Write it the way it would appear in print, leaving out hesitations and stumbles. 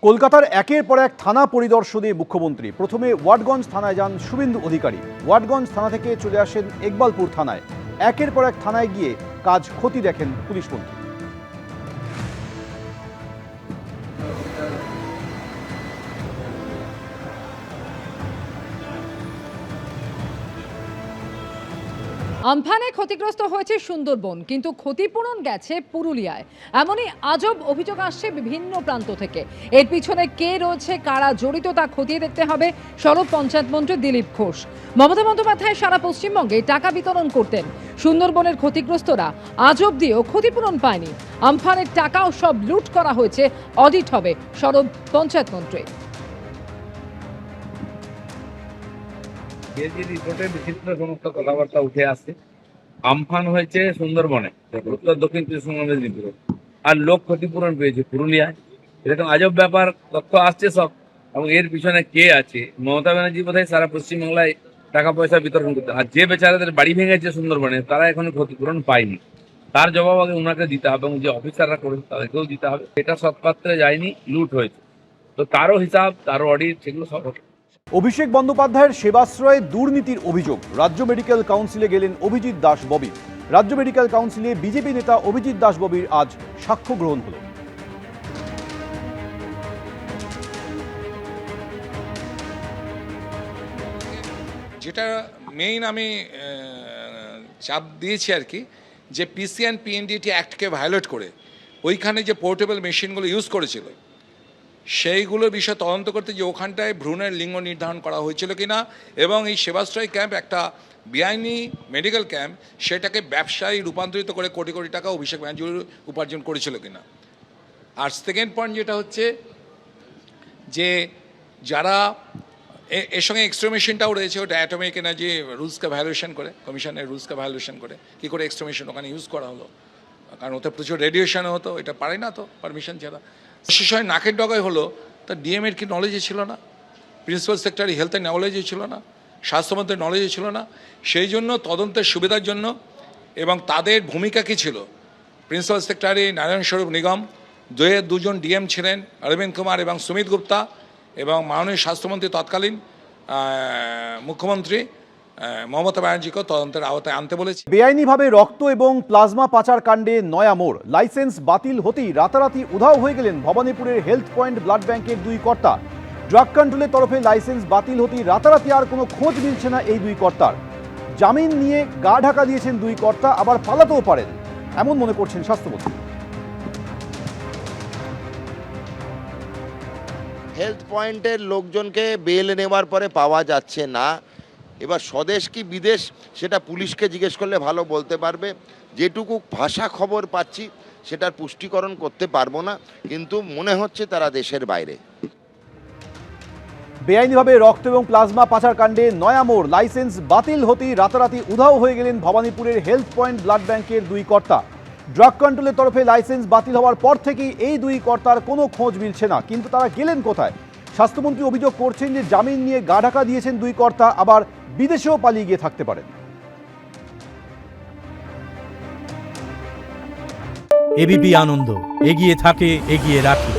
কলকাতার একের পর এক থানা পরিদর্শনে মুখ্যমন্ত্রী। প্রথমে ওয়াটগঞ্জ থানায় যান শুভেন্দু অধিকারী। ওয়াটগঞ্জ থানা থেকে চলে আসেন ইকবালপুর থানায়। একের পর এক থানায় গিয়ে কাজ খতিয়ে দেখেন পুলিশমন্ত্রী। আমফানে ক্ষতিগ্রস্ত হয়েছে সুন্দরবন, কিন্তু ক্ষতিপূরণ গেছে পুরুলিয়ায়। এমনই আজব অভিযোগ আসছে বিভিন্ন প্রান্ত থেকে। এর পিছনে কে রয়েছে, কারা জড়িত তা খতিয়ে দেখতে হবে। সড়ক পঞ্চায়েত মন্ত্রী দিলীপ ঘোষ। মমতা বন্দ্যোপাধ্যায় সারা পশ্চিমবঙ্গে টাকা বিতরণ করতেন। সুন্দরবনের ক্ষতিগ্রস্তরা আজ অব্দিও ক্ষতিপূরণ পায়নি। আমফানের টাকাও সব লুট করা হয়েছে, অডিট হবে সড়ক পঞ্চায়েত মন্ত্রী। রিপোর্টে বিচিত্র সমস্ত কথাবার্তা উঠে আসছে। আমফান হয়েছে সুন্দরবনে, উত্তর দক্ষিণ ৩০ মেদিনীপুরে, আর লোক ক্ষতিপূরণ পেয়েছে পুরুলিয়ায়। এরকম আজব ব্যাপার তথ্য আসছে সব, এবং এর পিছনে কে আছে? মমতা ব্যানার্জি বোধহয় সারা পশ্চিমবাংলায় টাকা পয়সা বিতরণ করতে, আর যে বেচারাদের বাড়ি ভেঙেছে সুন্দরবনে তারা এখনো ক্ষতিপূরণ পায়নি। তার জবাব আগে ওনাকে দিতে হবে, এবং যে অফিসাররা করেছে তাদেরকেও দিতে হবে। এটা সৎপাত্রে যায়নি, লুট হয়েছে, তো তারও হিসাব, তারও অডিট, সেগুলো সব হবে। অভিষেক বন্দ্যোপাধ্যায়ের সেবাশ্রয়ে দুর্নীতির অভিযোগ। রাজ্য মেডিকেল কাউন্সিলে গেলেন অভিজিৎ দাস ববি। রাজ্য মেডিকেল কাউন্সিলে বিজেপি নেতা অভিজিৎ দাস ববির আজ সাক্ষ্য গ্রহণ হল। যেটা মেইন আমি চাপ দিয়েছি আর কি, যে পিসি অ্যান্ড পিএনডিটি অ্যাক্টকে ভায়োলেট করে ওইখানে যে পোর্টেবল মেশিনগুলো ইউজ করেছিল সেইগুলোর বিষয়ে তদন্ত করতে, যে ওখানটায় ভ্রূণের লিঙ্গ নির্ধারণ করা হয়েছিল কিনা, এবং এই সেবাশ্রয় ক্যাম্প একটা বেআইনি মেডিকেল ক্যাম্প, সেটাকে ব্যবসায় রূপান্তরিত করে কোটি কোটি টাকা অভিষেক ব্যানার্জি উপার্জন করেছিল কিনা। আর সেকেন্ড পয়েন্ট যেটা হচ্ছে যে যারা এর সঙ্গে এক্সট্রা মেশিনটাও রয়েছে, ওটা অ্যাটমিক এনার্জি রুলসকে ভায়োলেশন করে, কমিশনের রুলসকে ভায়োলেশন করে। কী করে এক্সট্রা মেশিন ওখানে ইউজ করা হলো? কারণ ওতে প্রচুর রেডিয়েশনও হতো, এটা পারে না তো পারমিশন ছাড়া। সে সময় নাকের ডগায় হলো, তার ডিএমের কি নলেজে ছিল না, প্রিন্সিপাল সেক্রেটারি হেলথের নলেজে ছিল না, স্বাস্থ্যমন্ত্রীর নলেজে ছিল না। সেই জন্য তদন্তের সুবিধার জন্য, এবং তাদের ভূমিকা কী ছিল, প্রিন্সিপাল সেক্রেটারি নারায়ণ স্বরূপ নিগম, দুজন ডিএম ছিলেন, অরবিন্দ কুমার এবং সুমিত গুপ্তা, এবং মাননীয় স্বাস্থ্যমন্ত্রী তৎকালীন মুখ্যমন্ত্রী মমতা ব্যানার্জিকে তদন্তের আওতায় আনতে বলেছে। বেআইনিভাবে রক্ত এবং প্লাজমা পাচার কাণ্ডে নয়া মোড়। লাইসেন্স বাতিল হতেই রাতারাতি উধাও হয়ে গেলেন ভবানীপুরের হেলথ পয়েন্ট ব্লাড ব্যাংকের দুই কর্তা। ড্রাগ কন্ট্রোলের তরফে লাইসেন্স বাতিল হতেই রাতারাতি আর কোনো খোঁজ মিলছে না এই দুই কর্তার। জামিন নিয়ে গা ঢাকা দিয়েছেন দুই কর্তা, আবার পালাতেও পারেন এমন মনে করছেন স্বাস্থ্যমন্ত্রী। হেলথ পয়েন্টের লোকজনকে বেল নেওয়ার পরে পাওয়া যাচ্ছে না। এবার স্বদেশ কি বিদেশ সেটা পুলিশকে জিজ্ঞেস করলে ভালো বলতে পারবে। যেটুকু ভাষা খবর পাচ্ছি সেটার পুষ্টিকরণ করতে পারবো না, কিন্তু মনে হচ্ছে তারা দেশের বাইরে। বেআইনিভাবে রক্ত এবং প্লাজমা পাচার কাণ্ডে নয়া মোড়। লাইসেন্স বাতিল হতেই রাতারাতি উধাও হয়ে গেলেন ভবানীপুরের হেলথ পয়েন্ট ব্লাড ব্যাংকের দুই কর্তা। ড্রাগ কন্ট্রোলের তরফে লাইসেন্স বাতিল হওয়ার পর থেকেই এই দুই কর্তার কোনো খোঁজ মিলছে না, কিন্তু তারা গেলেন কোথায়? স্বাস্থ্যমন্ত্রী অভিযোগ করছেন যে জামিন নিয়ে গা ঢাকা দিয়েছেন দুই কর্তা, আবার বিদেশেও পালিয়ে গিয়ে থাকতে পারেন। এবিপি আনন্দ, এগিয়ে থাকে, এগিয়ে রাখে।